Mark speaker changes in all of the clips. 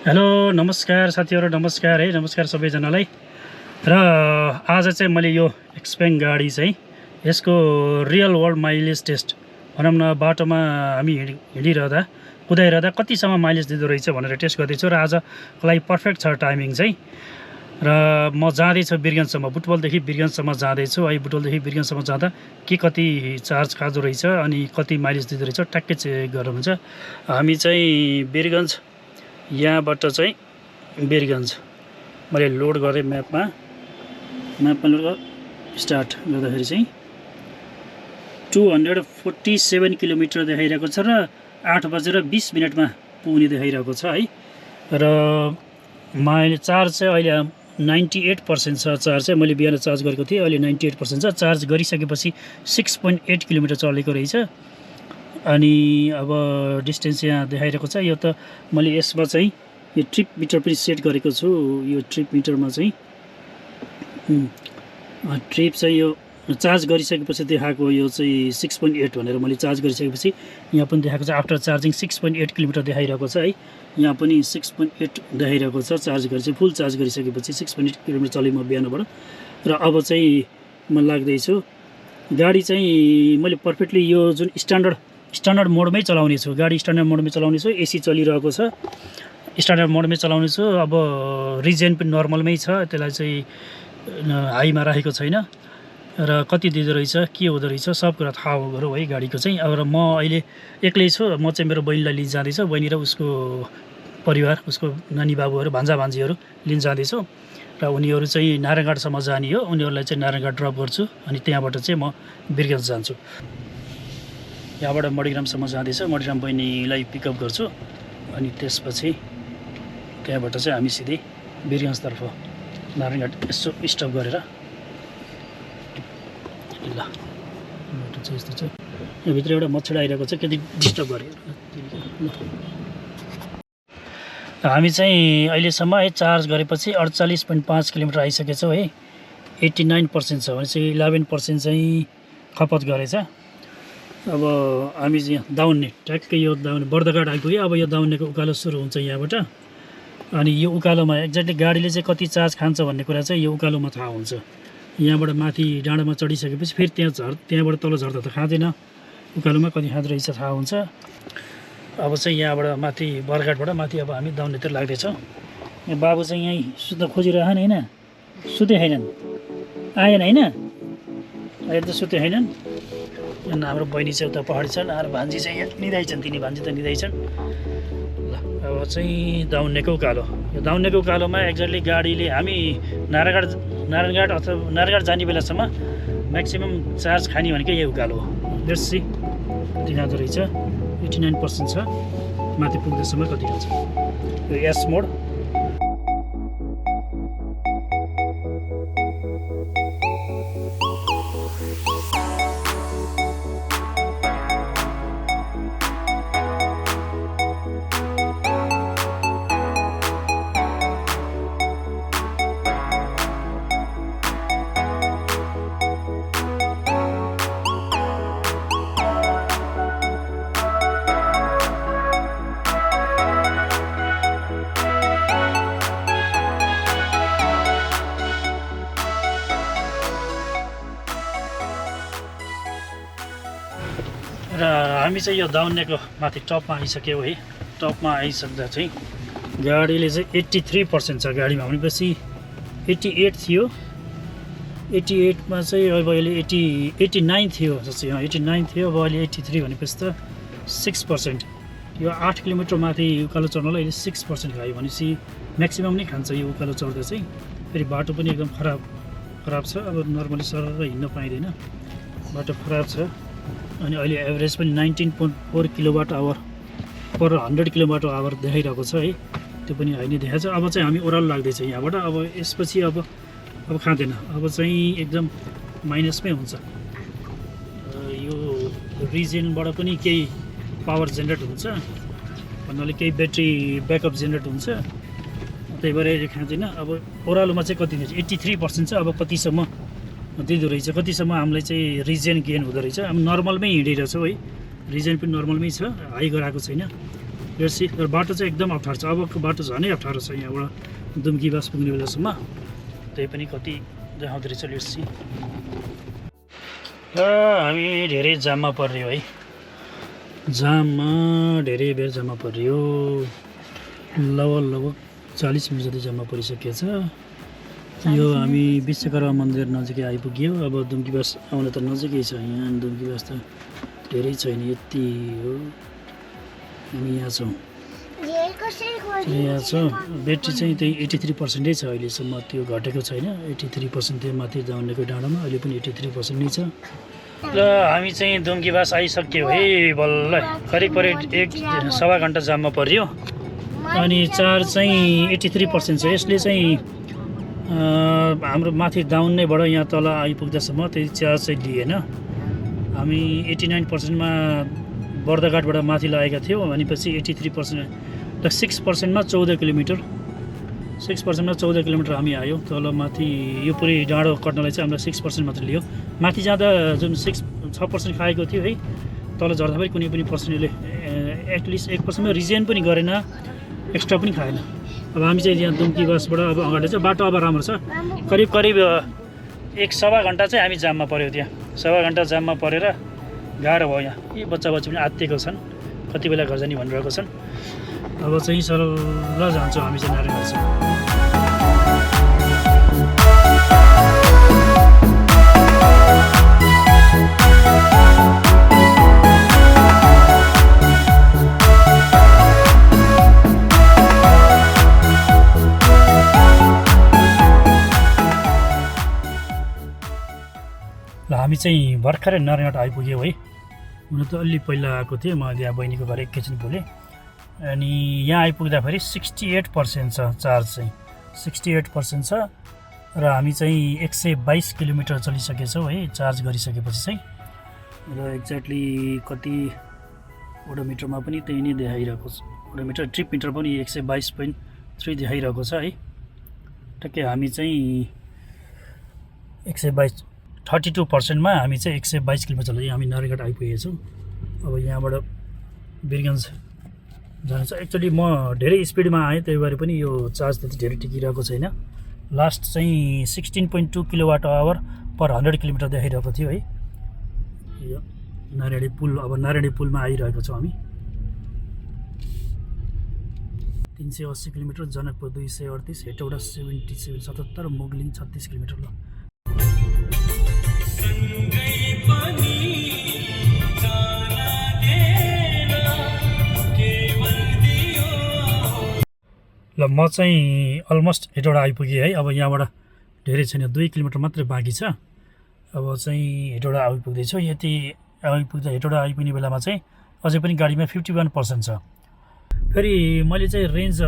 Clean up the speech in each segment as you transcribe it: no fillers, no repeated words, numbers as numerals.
Speaker 1: Hello नमस्कार साथीहरु, नमस्कार है, नमस्कार सबैजनालाई। र आज चाहिँ मैले यो एक्सपेङ गाडी चाहिँ यसको रियल वर्ल्ड माइलेज टेस्ट भनौँ न, बाटोमा हामी हिँडिरहँदा कुदाइरहँदा कतिसम्म माइलेज दिँदो रहेछ भनेर टेस्ट गर्दैछु। र आजको लागि पर्फेक्ट छ टाइमिङ चाहिँ। र म जाँदैछु बिरगन्जसम्म, बुटवलदेखि बिरगन्जसम्म जाँदैछु। है, बुटवलदेखि बिरगन्जसम्म जाँदा के कति चार्ज खाँदो रहेछ अनि कति माइलेज दिँदो रहेछ ट्याक्कै चेक गर्नुहुन्छ। हामी चाहिँ बिरगन्ज, यहाँबाट चाहिँ बिरगन्ज मैले लोड गरेँ म्यापमा लोड स्टार्ट गर्दाखेरि चाहिँ 247 किलोमिटर देखाइरहेको छ र 8:20 पुग्ने देखाइरहेको छ है। र मैले चार्ज चाहिँ अहिले 98% छ। चार्ज चाहिँ मैले बिहान चार्ज गरेको थिएँ, अहिले 98% छ। चार्ज गरिसकेपछि 6.8 किलोमिटर चलेको रहेछ। अनि अब डिस्टेन्स यहाँ देखाइरहेको छ। यो त मैले यसमा चाहिँ यो ट्रिप मिटर पनि सेट गरेको छु। यो ट्रिप मिटरमा चाहिँ ट्रिप चाहिँ यो चार्ज गरिसकेपछि देखाएको यो चाहिँ 6.8 भनेर मैले चार्ज गरिसकेपछि यहाँ पनि देखाएको छ। आफ्टर चार्जिङ 6.8 किलोमिटर देखाइरहेको छ है। यहाँ पनि 6.8 देखाइरहेको छ। चार्ज गरेपछि फुल चार्ज गरिसकेपछि 6.8 किलोमिटर चलेँ म बिहानबाट। र अब चाहिँ म लाग्दैछु। गाडी चाहिँ मैले पर्फेक्टली यो जुन स्ट्यान्डर्ड मोडमै चलाउने छु। गाडी स्ट्यान्डर्ड मोडमै चलाउने छु। एसी चलिरहेको छ, स्ट्यान्डर्ड मोडमै चलाउने छु। अब रिजेन पनि नर्मलमै छ, त्यसलाई चाहिँ हाईमा राखेको छैन। र कति दिँदो रहेछ, के हुँदो रहेछ सब कुरा थाहा गरौँ है गाडीको चाहिँ। अब म अहिले एक्लै छु। म चाहिँ मेरो बहिनीलाई लिन जाँदैछु। बहिनी र उसको परिवार, उसको नानी बाबुहरू, भान्जा भान्जीहरू लिन जाँदैछु। र उनीहरू चाहिँ नारायणघाटसम्म जाने हो। उनीहरूलाई चाहिँ नारायणघाट ड्रप गर्छु अनि त्यहाँबाट चाहिँ म बिरगन्ज जान्छु। यहाँबाट मणिग्रामसम्म जाँदैछ। मणिग्राम बहिनीलाई पिकअप गर्छु अनि त्यसपछि त्यहाँबाट चाहिँ हामी सिधै बिरगन्जतर्फ नारायणघाट यसो स्टप गरेर ल बाटो चाहिँ यस्तो छ। यहाँभित्र एउटा मच्छर आइरहेको छ, कति डिस्टर्ब गऱ्यो। हामी चाहिँ अहिलेसम्म है चार्ज गरेपछि 48.5 किलोमिटर आइसकेछौँ है। 89% छ भनेपछि 11% चाहिँ खपत गरेछ। अब हामी चाहिँ दाउन्ने ट्याक्कै यो दाउन्ने बर्दघाट आइपुग्यो। अब यो दाउन्नेको उकालो सुरु हुन्छ यहाँबाट। अनि यो उकालोमा एक्ज्याक्टली गाडीले चाहिँ कति चार्ज खान्छ भन्ने कुरा चाहिँ यो उकालोमा थाहा हुन्छ। यहाँबाट माथि डाँडामा चढिसकेपछि फेरि त्यहाँबाट तल झर्दा त खाँदैन, उकालोमा कति खाँदो रहेछ थाहा हुन्छ। अब चाहिँ यहाँबाट माथि बर्दघाटबाट माथि अब हामी दाउन्नेतिर लाग्दैछौँ। यहाँ बाबु चाहिँ यहीँ सुत्न खोजिरहन् होइन, सुते छैनन्, आएन होइन, अहिले त सुते छैनन्। अनि हाम्रो बहिनी चाहिँ उता पहाडी छन्, हाम्रो भान्जी चाहिँ यहाँ निधाइछन्। तिनी भान्जी त निधाइछन्। ल अब चाहिँ दाउन्नेको उकालो। यो दाउन्नेको उकालोमा एक्ज्याक्टली गाडीले हामी नारायणघाट अथवा नारायणघाट जाने बेलासम्म म्याक्सिमम् चार्ज खाने भनेको यही उकालो हो। लेट्स सी कति खाँदो रहेछ। 89% छ। माथि पुग्दासम्म कति खान्छ। यो एस मोड। र हामी चाहिँ यो दाउन्नेको माथि टपमा आइसक्यौँ है। टपमा आइसक्दा चाहिँ गाडीले चाहिँ 83% छ गाडीमा भनेपछि 88 थियो। 88मा चाहिँ अब अहिले 89 थियो। 89 थियो, अब अहिले 83 भनेपछि त 6%। यो 8 किलोमिटर माथि उकालो चढ्नलाई अहिले 6% खायो भनेपछि म्याक्सिमम् नै खान्छ यो उकालो चढ्दा चाहिँ। फेरि बाटो पनि एकदम खराब छ। अब नर्मली सरर हिँड्न पाइँदैन, बाटो खराब छ। अनि अहिले एभरेज पनि 19.4 किलोवाट-आवर पर 100 किलोवाट-आवर देखाइरहेको छ है। त्यो पनि हाई नै देखाएको छ। अब चाहिँ हामी ओह्रालो लाग्दैछ यहाँबाट। अब यसपछि अब खाँदैन, अब चाहिँ एकदम माइनसमै हुन्छ। यो रिजेनबाट पनि केही पावर जेनेरेट हुन्छ, भन्नाले केही ब्याट्री ब्याकअप जेनेरेट हुन्छ, त्यही भएर अहिले खाँदैन। अब ओह्रालोमा चाहिँ कति दिन्छ, 83% छ। अब कतिसम्म दिँदो रहेछ, कतिसम्म हामीलाई चाहिँ रिजेन गेन हुँदो रहेछ। अब नर्मलमै हिँडिरहेछौँ है, रिजेन पनि नर्मलमै छ, हाई गराएको छैन। Let's see. तर बाटो चाहिँ एकदम अप्ठ्यारो छ, अबको बाटो झनै अप्ठ्यारो छ यहाँबाट दुम्कीबास पुग्ने बेलासम्म। त्यही पनि कति देखाउँदो रहेछ लेट्स सी। हामी धेरै जाममा पर्यो है, जाममा धेरै बेर जाममा पर्यो, लगभग 40 मिनट जति जाममा परिसकेको छ। यो हामी विश्वकर्मा मन्दिर नजिकै आइपुग्यो। अब दुम्कीबास आउन त नजिकै छ, यहाँ दुम्कीबास त धेरै छैन, यति हो। हामी यहाँ छौँ, यहाँ छ। ब्याट्री चाहिँ त्यही 83% छ अहिलेसम्म, त्यो घटेको छैन। 83% थियो माथि जाउनेको डाँडामा, अहिले पनि 83% नै छ। र हामी चाहिँ दुम्कीबास आइसक्यो है बल्ल। करिब 1.5 घन्टा जाममा पर्यो अनि चार्ज चाहिँ 83% छ। यसले चाहिँ हाम्रो माथि डाउन नैबाट यहाँ तल आइपुग्दासम्म त्यही चार्ज चाहिँ दिएन। हामी 89%मा बर्दाघाटबाट माथि लागेका थियौँ, भनेपछि 83% र 6%मा 14 किलोमिटर, 6%मा 14 किलोमिटर हामी आयो तल माथि। यो पुरै डाँडो कट्नलाई चाहिँ हामीलाई 6% मात्र लियो। माथि जाँदा जुन 6% खाएको थियो है, तल झर्दा पनि कुनै पनि पर्सनले एटलिस्ट 1%मा रिजेन पनि गरेन, एक्स्ट्रा पनि खाएन। अब हामी चाहिँ यहाँ दुम्कीबासबाट अब अगाडि चाहिँ बाटो अब राम्रो छ। करिब 1.25 घन्टा चाहिँ हामी जाममा पऱ्यौँ। त्यहाँ 1.25 घन्टा जाममा परेर गाह्रो भयो। यहाँ यी बच्चा पनि आत्तिएको छन्, कति बेला घर जाने भनिरहेको छन्। अब चाहिँ सरल जान्छौँ हामी चाहिँ नारायणघाटसम्म। ल हामी चाहिँ भर्खरै नारायणघाट आइपुग्यौँ है। हुन त अलि पहिला आएको थिएँ, म यहाँ बहिनीको घर एकैछिन बोलेँ। अनि यहाँ आइपुग्दाखेरि 68% छ चार्ज चाहिँ, 68% छ। र हामी चाहिँ 122 किलोमिटर चलिसकेछौँ है चार्ज गरिसकेपछि चाहिँ। र एक्ज्याक्टली कति ओडोमिटरमा पनि त्यही नै देखाइरहेको छ, ओडोमिटर ट्रिप मिटर पनि 122.3 देखाइरहेको छ है। टक्कै हामी चाहिँ 32%मा हामी चाहिँ 122 किलोमिटर चल्दै हामी नारायणघाट आइपुगेका छौँ। अब यहाँबाट वीरगन्ज जानु छ। एक्चुअली म धेरै स्पिडमा आएँ, त्यही भएर पनि यो चार्ज त्यति धेरै टिकिरहेको छैन। लास्ट चाहिँ 16.2 किलोवाट आवर पर 100 किलोमिटर देखाइरहेको थियो है। यो नारायणी पुल, अब नारायणी पुलमा आइरहेको छौँ हामी। 380 किलोमिटर, जनकपुर 238, हेटौडा 77, मुगलिङ 36 किलोमिटर। ल म चाहिँ अलमोस्ट हेटौडा आइपुगेँ है। अब यहाँबाट धेरै छैन, 2 किलोमिटर मात्रै बाँकी छ। अब चाहिँ हेटौडा आइपुग्दैछु। यति आइपुग्दा हेटौडा आइपुग्ने बेलामा चाहिँ अझै पनि गाडीमा 51% छ। फेरि मैले चाहिँ रेन्ज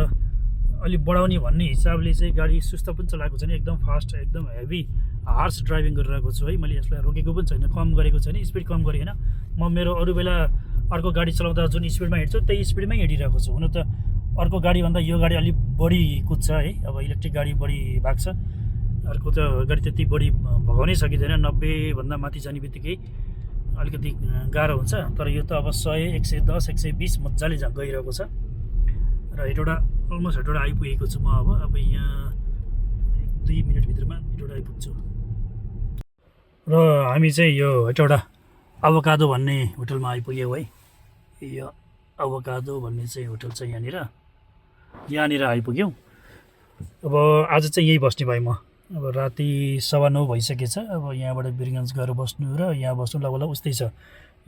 Speaker 1: अलिक बढाउने भन्ने हिसाबले चाहिँ गाडी सुस्त पनि चलाएको छैन, एकदम फास्ट, एकदम हेभी हार्स ड्राइभिङ गरिरहेको छु है। मैले यसलाई रोकेको पनि छैन, कम गरेको छैन, स्पिड कम गरेँ होइन। म मेरो अरू बेला अर्को गाडी चलाउँदा जुन स्पिडमा हिँड्छु त्यही स्पिडमै हिँडिरहेको छु। हुन त अर्को गाडीभन्दा यो गाडी अलिक बढी कुद्छ है। अब इलेक्ट्रिक गाडी बढी भाग्छ, अर्को त गाडी त्यति बढी भगाउनै सकिँदैन। 90भन्दा माथि जाने बित्तिकै अलिकति गाह्रो हुन्छ। तर यो त अब 100, 110, 120 मजाले गइरहेको छ। र हेटौडा अलमोस्ट हेटौडा आइपुगेको छु म। अब यहाँ 2 मिनटभित्रमा हेटौडा आइपुग्छु। र हामी चाहिँ यो हेटौडा अवकादो भन्ने होटलमा आइपुग्यौँ है। यो अवकादो भन्ने चाहिँ होटल छ यहाँनिर आइपुग्यौँ। अब आज चाहिँ यही बस्ने भएँ म। अब राति 9:15 भइसकेछ। अब यहाँबाट वीरगन्ज गएर बस्नु र यहाँ बस्नु लगभग उस्तै छ।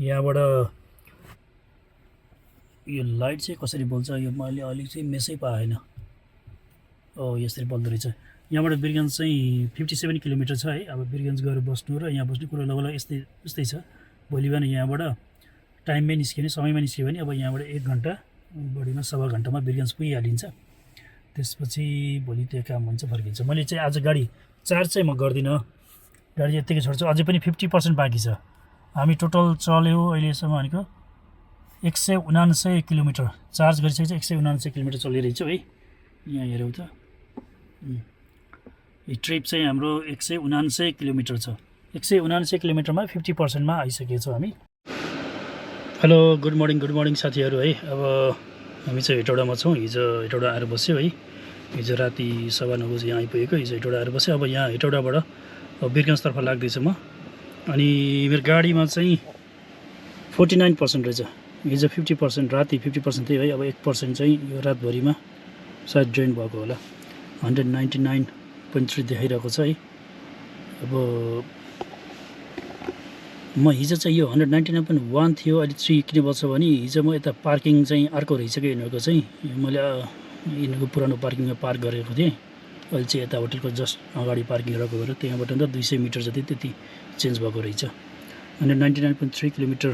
Speaker 1: यहाँबाट यो लाइट चाहिँ कसरी बोल्छ, यो मैले अलिक चाहिँ मेसै पाएन। यसरी बोल्दो रहेछ। यहाँबाट वीरगन्ज चाहिँ 57 किलोमिटर छ है। अब वीरगन्ज गएर बस्नु र यहाँ बस्ने कुरा लगभग उस्तै छ। भोलि बिहान यहाँबाट टाइममै निस्क्यो भने, समयमा निस्क्यो भने अब यहाँबाट 1 घन्टा बढीमा 1.25 घन्टामा वीरगन्ज पुगिहालिन्छ। त्यसपछि भोलि त्यो काम हुन्छ, फर्किन्छ। मैले चाहिँ आज गाडी चार्ज चाहिँ म गर्दिनँ, गाडी यत्तिकै छोड्छु। अझै पनि 50% बाँकी छ। हामी टोटल चल्यो अहिलेसम्म भनेको 179 किलोमिटर चार्ज गरिसकेको छ। 179 किलोमिटर चलिरहेछु है। यहाँ हेरौँ त, यो ट्रिप चाहिँ हाम्रो 179 किलोमिटर छ। 179 किलोमिटरमा 50%मा आइसकेको छौँ हामी। हेलो, गुड मर्निङ साथीहरू है। अब हामी चाहिँ हेटौडामा छौँ। हिजो हेटौडा आएर बस्यो है। हिजो राति 9:15 बजी यहाँ आइपुगेको। हिजो हेटौडा आएर बस्यो। अब यहाँ हेटौडाबाट वीरगन्जतर्फ लाग्दैछु म। अनि मेरो गाडीमा चाहिँ 49% रहेछ। हिजो 50%, राति 50% थियो है। अब 1% चाहिँ यो रातभरिमा सायद जोइन भएको होला। 199.3 देखाइरहेको छ है। अब म हिजो चाहिँ यो 199.1 थियो, अहिले 3 किन बज्छ भने हिजो म यता पार्किङ चाहिँ अर्को रहेछ कि यिनीहरूको चाहिँ। मैले यिनीहरूको पुरानो पार्किङमा पार्क गरेको थिएँ। अहिले चाहिँ यता होटलको जस्ट अगाडि पार्किङ गरेको भएर त्यहाँबाट त 200 मिटर जति त्यति चेन्ज भएको रहेछ। 199.3 किलोमिटर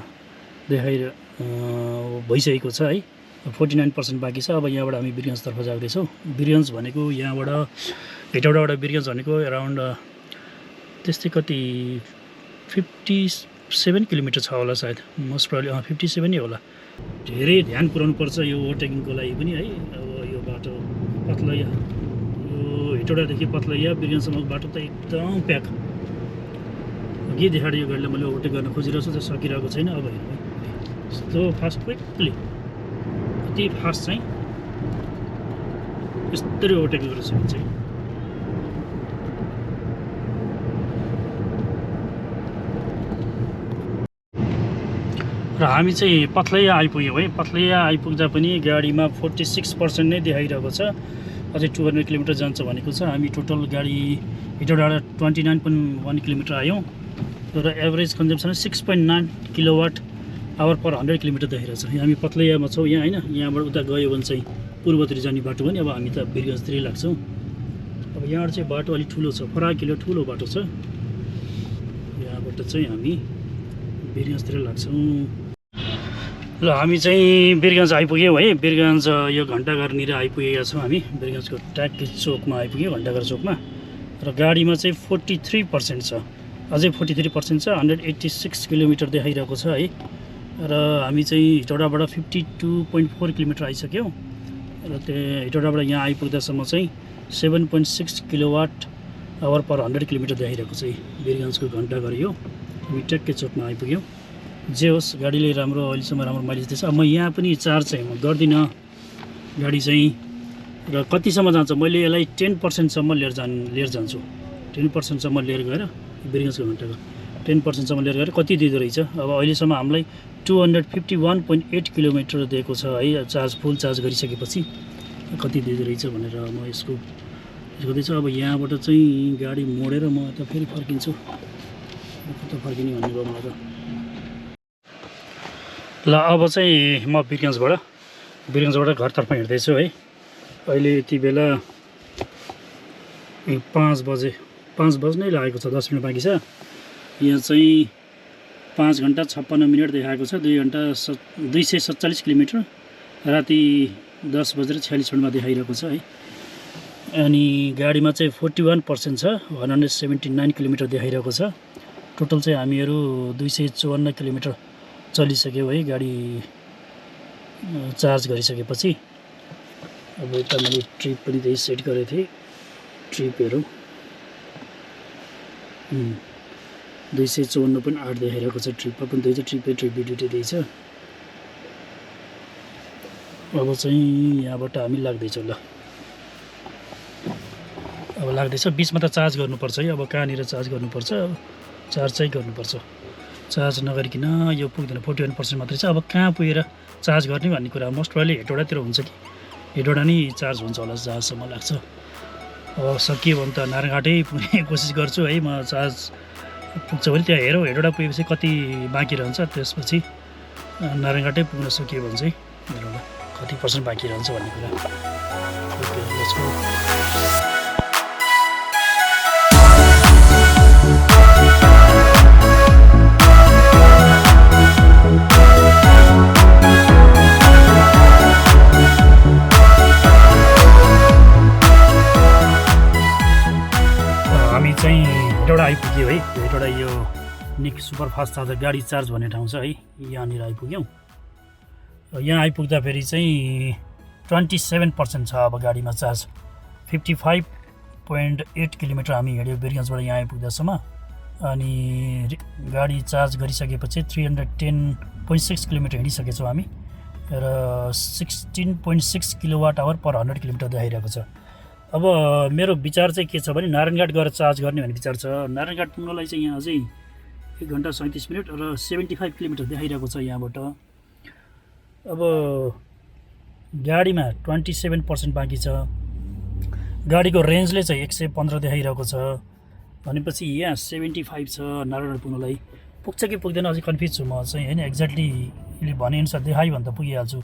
Speaker 1: भइसकेको छ है। 49% बाँकी छ। अब यहाँबाट हामी वीरगन्जतर्फ जाँदैछौँ। वीरगन्ज भनेको यहाँबाट हेटौडाबाट वीरगन्ज भनेको अराउन्ड त्यस्तै कति 57 किलोमिटर छ होला सायद। मोस्ट प्रब्लली 57 नै होला। धेरै ध्यान पुऱ्याउनु पर्छ यो ओभरटेकिङको लागि पनि है। अब यो बाटो पत्लैया, यो हेटौडादेखि पत्लैया वीरगन्जसम्मको बाटो त एकदम प्याक। अघि देखाडे यो गाडीलाई मैले ओभरटेक गर्न खोजिरहेको छु, तर सकिरहेको छैन। अब हेर्नु यस्तो फास्ट, क्विकली अति फास्ट चाहिँ यस्तरी ओभरटेक गर्न सकिन्छ। र हामी चाहिँ पत्लैया आइपुग्यौँ है। पत्लैया आइपुग्दा पनि गाडीमा 46% नै देखाइरहेको छ। अझै 200 किलोमिटर जान्छ भनेको छ। हामी टोटल गाडी हेटौडाबाट 29.1 किलोमिटर आयौँ र एभरेज कन्जम्सन 6.9 किलोवाट आवर पर 100 किलोमिटर देखाइरहेको छ। हामी पत्लैयामा छौँ यहाँ होइन। यहाँबाट उता गयो भने चाहिँ पूर्वतिर जाने बाटो पनि। अब हामी त वीरगन्जतिरै लाग्छौँ। अब यहाँबाट चाहिँ बाटो अलिक ठुलो छ, फराकिलो ठुलो बाटो छ। यहाँबाट चाहिँ हामी वीरगन्जतिर लाग्छौँ। ल हामी चाहिँ वीरगन्ज आइपुग्यौँ है। वीरगन्ज यो घन्टाघरनिर आइपुगेका छौँ हामी। वीरगन्जको ट्याक्की चोकमा आइपुग्यौँ, घन्टाघर चोकमा। र गाडीमा चाहिँ 43% छ, अझै 43% छ। 186 किलोमिटर देखाइरहेको छ है। र हामी चाहिँ हेटौडाबाट 52.4 किलोमिटर आइसक्यौँ। र त्यो हेटौडाबाट यहाँ आइपुग्दासम्म चाहिँ 7.6 किलोवाट आवर पर 100 किलोमिटर देखाइरहेको छ। वीरगन्जको घन्टाघर यो। हामी ट्याक्की चोकमा आइपुग्यौँ। जे होस् गाडीले राम्रो अहिलेसम्म राम्रो माइलेज दिएछ। अब म यहाँ पनि चार्ज चाहिँ म गर्दिनँ गाडी चाहिँ। र कतिसम्म जान्छ मैले यसलाई 10%सम्म लिएर जान्छु। 10%सम्म लिएर गएर वीरगन्जको घन्टाघर 10%सम्म लिएर गएर कति दिँदो रहेछ। अब अहिलेसम्म हामीलाई 251.8 किलोमिटर दिएको छ है। फुल चार्ज गरिसकेपछि कति दिँदो रहेछ भनेर म यसको गर्दैछु। अब यहाँबाट चाहिँ गाडी मोडेर म त फेरि फर्किन्छु। कता फर्किने भन्ने भयो मलाई त। ल अब चाहिँ म वीरगन्जबाट घरतर्फ हिँड्दैछु है। अहिले यति बेला 5 बज्नै लागेको छ, 10 मिनट बाँकी छ। यहाँ चाहिँ 5 घन्टा 56 मिनट देखाएको छ। 2 घन्टा 247 किलोमिटर राति 10:46 देखाइरहेको छ है। अनि गाडीमा चाहिँ 41% छ, 179 किलोमिटर देखाइरहेको छ। टोटल चाहिँ हामीहरू 254 किलोमिटर चलिसक्यौँ है गाडी चार्ज गरिसकेपछि। अब यता मैले ट्रिप पनि त्यही सेट गरेको थिएँ। ट्रिपहरू 254.8 देखाइरहेको छ। ट्रिपमा पनि त्यही छ, ट्रिप दुइटै त्यही छ। अब चाहिँ यहाँबाट हामी लाग्दैछौँ। ल अब लाग्दैछ। बिचमा त चार्ज गर्नुपर्छ है। अब कहाँनिर चार्ज गर्नुपर्छ, चार्ज चाहिँ गर्नुपर्छ। चार्ज नगरिकन यो पुग्दैन। 41% मात्रै छ। अब कहाँ पुगेर चार्ज गर्ने भन्ने कुरा मोस्ट प्रब्लली हेटौडातिर हुन्छ कि हेटौडा नै चार्ज हुन्छ होला जहाँसम्म लाग्छ। अब सकियो भने त नारायणघाटै पुग्ने कोसिस गर्छु है म। चार्ज पुग्छ भने त्यहाँ हेरौँ हेटौडा पुगेपछि कति बाँकी रहन्छ, त्यसपछि नारायणघाटै पुग्न सकियो भने चाहिँ हेरौँला कति पर्सेन्ट बाँकी रहन्छ भन्ने कुरा। Okay let's go. हेटौडा आइपुग्यो है। हेटौडा यो निक सुपर फास्ट चार्जर गाडी चार्ज भन्ने ठाउँ छ है। यहाँनिर आइपुग्यौँ। यहाँ आइपुग्दा फेरि चाहिँ 27% छ अब गाडीमा चार्ज। 55.8 किलोमिटर हामी हिँड्यौँ वीरगन्जबाट यहाँ आइपुग्दासम्म। अनि गाडी चार्ज गरिसकेपछि 310.6 किलोमिटर हिँडिसकेछौँ हामी। र 16.6 किलोवाट आवर पर 100 किलोमिटर देखाइरहेको छ। अब मेरो विचार चाहिँ के छ भने नारायणघाट गएर चार्ज गर्ने भन्ने विचार छ। नारायणघाट पुग्नलाई चाहिँ यहाँ अझै 1 घन्टा 37 मिनट र 75 किलोमिटर देखाइरहेको छ यहाँबाट। अब गाडीमा 27% बाँकी छ। गाडीको रेन्जले चाहिँ 115 देखाइरहेको छ भनेपछि यहाँ 75 छ नारायणघाट पुग्नलाई। पुग्छ कि पुग्दैन अझै कन्फ्युज छु म चाहिँ होइन। एक्ज्याक्टली यसले भनेअनुसार देखायो भने त पुगिहाल्छु।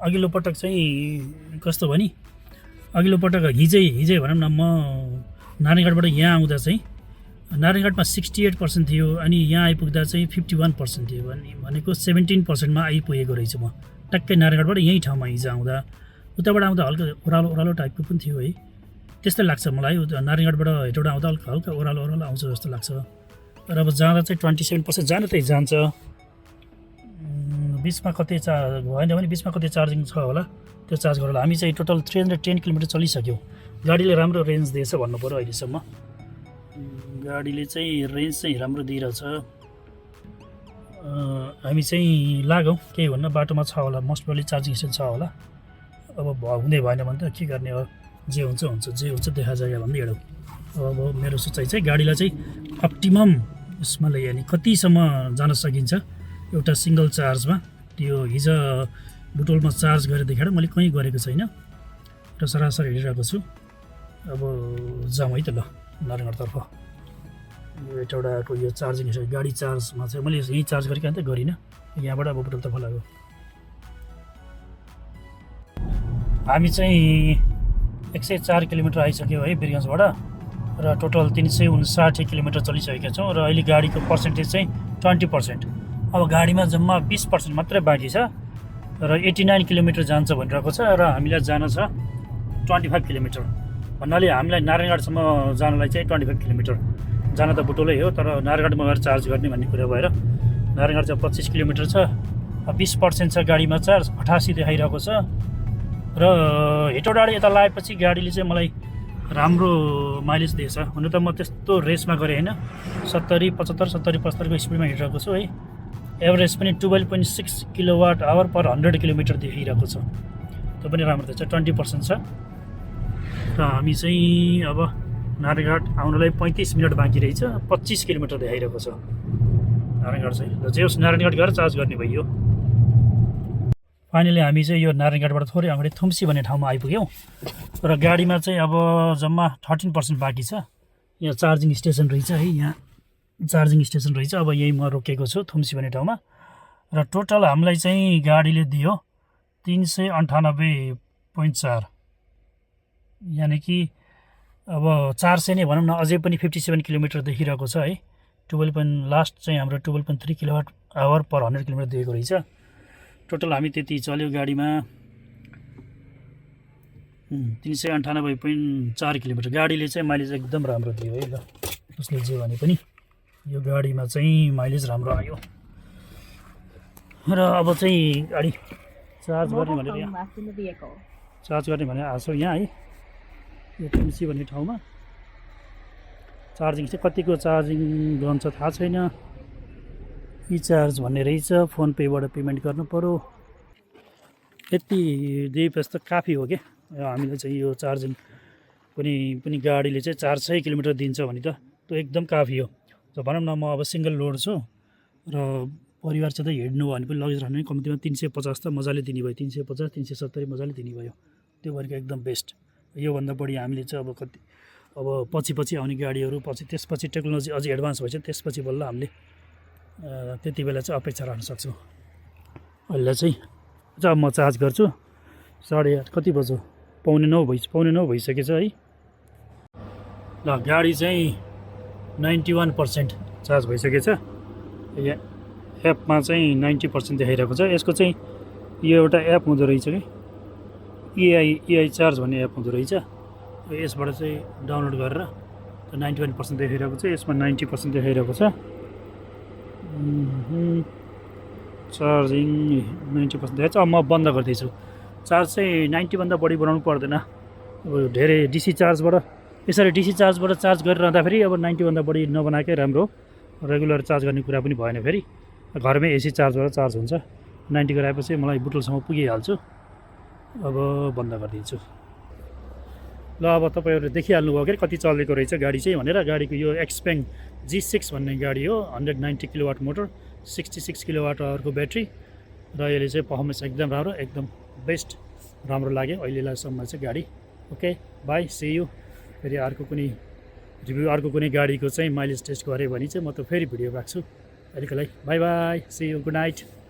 Speaker 1: अघिल्लो पटक चाहिँ कस्तो भने अघिल्लो पटक हिजै भनौँ न म नारायणघाटबाट यहाँ आउँदा चाहिँ नारायणघाटमा 68% थियो अनि यहाँ आइपुग्दा चाहिँ 51% थियो भनेको 17%मा आइपुगेको रहेछु म ट्याक्कै नारायणघाटबाट यही ठाउँमा हिजो आउँदा। उताबाट आउँदा हल्का ओह्रालो ओह्रालो टाइपको पनि थियो है, त्यस्तै लाग्छ मलाई। नारायणघाटबाट हेटौँडा आउँदा हल्का ओह्रालो ओह्रालो आउँछ जस्तो लाग्छ। र अब जाँदा चाहिँ 27% जानु त जान्छ। बिचमा कतै भएन भने बिचमा कतै चार्जिङ छ होला, त्यो चार्ज गरेर हामी चाहिँ टोटल 310 किलोमिटर चलिसक्यौँ। गाडीले राम्रो रेन्ज दिएछ भन्नु पऱ्यो अहिलेसम्म। गाडीले चाहिँ रेन्ज चाहिँ राम्रो दिइरहेछ। हामी चाहिँ लागौँ, केही हुन्न, बाटोमा छ होला, मोस्ट प्रोबेबली चार्जिङ स्टेसन छ होला। अब हुँदै भएन भने त के गर्ने हो, जे हुन्छ हुन्छ, जे हुन्छ देखा जाएगा भन्दै हिँडौँ। अब मेरो सोचाइ चाहिँ गाडीलाई चाहिँ अप्टिमम यसमा यानि कतिसम्म जान सकिन्छ एउटा सिङ्गल चार्जमा। त्यो हिजो बुटोलमा चार्ज गरेर देखाएर मैले कहीँ गरेको छैन र सरासर हिँडिरहेको छु। अब जाउँ है त ल नारायणघाटतर्फ। यो एउटाको यो चार्जिङ गाडी चार्जमा चाहिँ मैले यहीँ चार्ज गरेको त गरिनँ, यहाँबाट अब बुटोलतर्फ लाग्यो। हामी चाहिँ 104 किलोमिटर आइसक्यो है वीरगन्जबाट र टोटल 359 किलोमिटर चलिसकेका छौँ र अहिले गाडीको पर्सेन्टेज चाहिँ 20%। अब गाडीमा जम्मा 20% मात्रै बाँकी छ र 89 किलोमिटर जान्छ भनिरहेको छ र हामीलाई जान छ 25 किलोमिटर। भन्नाले हामीलाई नारायणघाटसम्म जानलाई चाहिँ 25 किलोमिटर जान त बुटोलै हो, तर नारायणघाटमा गएर चार्ज गर्ने भन्ने कुरा भएर नारायणघाट चाहिँ 25 किलोमिटर छ। 20% छ गाडीमा चार्ज, 88 देखाइरहेको छ। र हेटौँडाबाट यता लगाएपछि गाडीले चाहिँ मलाई राम्रो माइलेज दिएछ। हुन त म त्यस्तो रेसमा गरेँ होइन, 70, 75, 70, 75को स्पिडमा हिँडिरहेको छु है। एभरेज पनि 12.6 किलोवाट आवर पर 100 किलोमिटर देखिरहेको छ, त्यो पनि राम्रो दिएछ, 20% छ। र हामी चाहिँ अब नारायणघाट आउनलाई 35 मिनट बाँकी रहेछ, 25 किलोमिटर देखाइरहेको छ नारायणघाट चाहिँ। र जे होस् नारायणघाट गएर चार्ज गर्ने भइयो। फाइनली हामी चाहिँ यो नारायणघाटबाट थोरै अगाडि थुम्सी भन्ने ठाउँमा आइपुग्यौँ र गाडीमा चाहिँ अब जम्मा 13% बाँकी छ। यहाँ चार्जिङ स्टेसन रहेछ है, यहाँ चार्जिङ स्टेसन रहेछ। अब यही म रोकेको छु थुम्सी भन्ने ठाउँमा र टोटल हामीलाई चाहिँ गाडीले दियो 398.4, यानि कि अब 400 नै भनौँ न, अझै पनि 57 किलोमिटर देखिरहेको छ है। लास्ट चाहिँ हाम्रो 12.3 किलोवाट आवर पर 100 किलोमिटर दिएको रहेछ। टोटल हामी त्यति चल्यो गाडीमा 398.4 किलोमिटर। गाडीले चाहिँ माइलेज एकदम राम्रो दियो है। ल उसले जे भने पनि यो गाडीमा चाहिँ माइलेज राम्रो आयो। र अब चाहिँ गाडी चार्ज गर्ने भनेर चार्ज गर्ने भनेर आएको छौँ यहाँ है, यो थुम्सी भन्ने ठाउँमा। चार्जिङ चाहिँ कतिको चार्जिङ गर्छ थाहा छैन, चार्ज भन्ने रहेछ, फोन पेबाट पेमेन्ट गर्नु पऱ्यो। यति दिएपछि त काफी हो क्या हामीलाई चाहिँ। यो चार्जिङ पनि गाडीले चाहिँ 400 किलोमिटर दिन्छ भने त त्यो एकदम काफी हो। भनौँ न म अब सिङ्गल लोड छु र परिवारसित हिँड्नु भयो भने पनि लगेज राख्नु कम्तीमा 350 त मजाले दिने भयो, 350, 370 मजाले दिने भयो। त्यो गरेको एकदम बेस्ट। योभन्दा बढी हामीले चाहिँ अब पछि आउने गाडीहरू त्यसपछि टेक्नोलोजी अझै एडभान्स भएछ, त्यसपछि बल्ल हामीले त्यति बेला चाहिँ अपेक्षा राख्न सक्छौँ। अहिले चाहिँ जब म चार्ज गर्छु 8:30 कति बज्यो, 8:45 भइसकेछ है। ल गाडी चाहिँ 91% चार्ज भइसकेछ। यहाँ एपमा चाहिँ 90% देखाइरहेको छ। यसको चाहिँ यो एउटा एप हुँदो रहेछ कि एआई चार्ज भन्ने एप हुँदो रहेछ। यसबाट चाहिँ डाउनलोड गरेर 91% देखाइरहेको छ, यसमा 90% देखाइरहेको छ। चार्जिङ 90% देखाएको छ। अब म बन्द गर्दैछु। चार्ज चाहिँ 90भन्दा बढी बनाउनु पर्दैन। अब धेरै डिसी चार्जबाट यसरी डिसी चार्जबाट चार्ज गरिरहँदाखेरि अब 90भन्दा बढी नबनाएकै राम्रो। रेगुलर चार्ज गर्ने कुरा पनि भएन, फेरि घरमै एसी चार्जबाट चार्ज हुन्छ। 90 गराएपछि मलाई बुटोलसम्म पुगिहाल्छु। अब बन्द गरिदिन्छु। ल अब तपाईँहरूले देखिहाल्नुभयो कि कति चलेको रहेछ गाडी चाहिँ भनेर। गाडीको यो एक्सपेङ G6 भन्ने गाडी हो, 190 किलोवाट मोटर, 66 किलोवाट आवरको ब्याट्री र यसले चाहिँ पर्फर्मेन्स एकदम राम्रो, एकदम बेस्ट राम्रो लाग्यो अहिलेलासम्म चाहिँ गाडी। Okay bye, see you. फेरि अर्को कुनै रिभ्यू अर्को कुनै गाडीको चाहिँ माइलेज टेस्ट गऱ्यो भने चाहिँ म त फेरि भिडियो राख्छु। अहिलेको लागि bye bye, see you, good night.